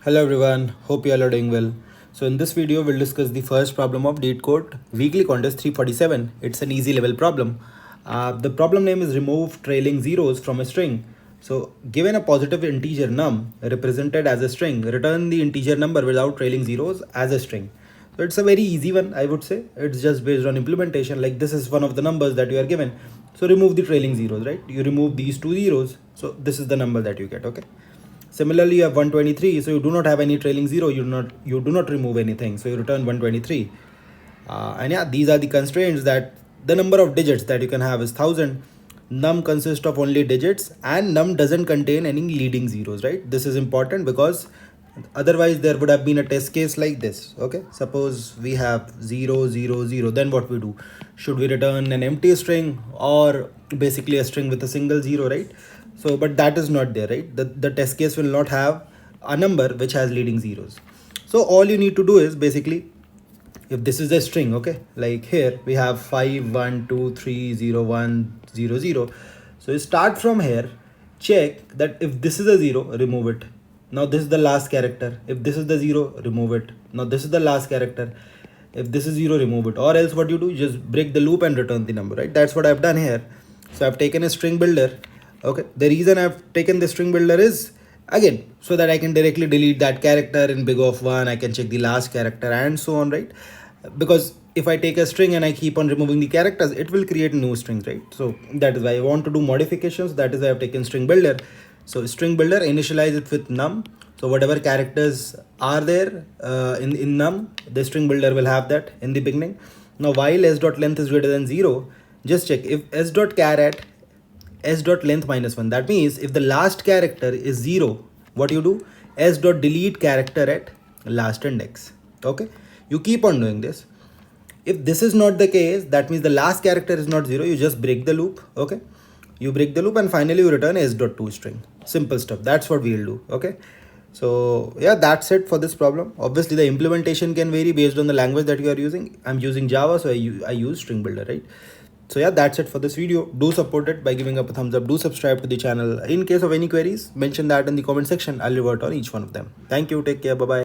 Hello everyone, hope you all are doing well. So in this video, we'll discuss the first problem of Leetcode Weekly Contest 347. It's an easy level problem. The problem name is remove trailing zeros from a string. So given a positive integer num represented as a string, return the integer number without trailing zeros as a string. So it's a very easy one, I would say. It's just based on implementation. Like this is one of the numbers that you are given. So remove the trailing zeros, right? You remove these two zeros. So this is the number that you get, okay? Similarly, you have 123, so you do not have any trailing zero. You do not remove anything, so you return 123. And yeah, these are the constraints that the number of digits that you can have is 1000. Num consists of only digits, and num doesn't contain any leading zeros, right? This is important because otherwise there would have been a test case like this. Okay, suppose we have 0 0 0, then what we do? Should we return an empty string or basically a string with a single zero, right? So but that is not there, right? The test case will not have a number which has leading zeros. So all you need to do is basically, if this is a string, okay, like here we have 5 1 2 3 0 1 0 0. So you start from here, check that if this is a 0, remove it. Now this is the last character. If this is the 0, remove it. Now this is the last character. If this is 0, remove it. Or else what you do, just break the loop and return the number, right? That's what I've done here. So I've taken a string builder. Okay, the reason I've taken the string builder is again so that I can directly delete that character in big of 1. I can check the last character and so on, right? Because if I take a string and I keep on removing the characters, it will create new strings, right? So that is why I want to do modifications. That is why I've taken string builder. So string builder, initialize it with num. So whatever characters are there in num, the string builder will have that in the beginning. Now while s.length is greater than 0, just check if s.char at s.length minus 1. That means if the last character is 0, what you do? S.delete character at last index. Okay, you keep on doing this. If this is not the case, that means the last character is not 0. You just break the loop. Okay, you break the loop and finally you return s.to string. Simple stuff. That's what we'll do. Okay, so yeah, that's it for this problem. Obviously the implementation can vary based on the language that you are using. I'm using Java, so I use string builder, right? So yeah, that's it for this video. Do support it by giving up a thumbs up. Do subscribe to the channel. In case of any queries, mention that in the comment section. I'll revert on each one of them. Thank you. Take care. Bye bye.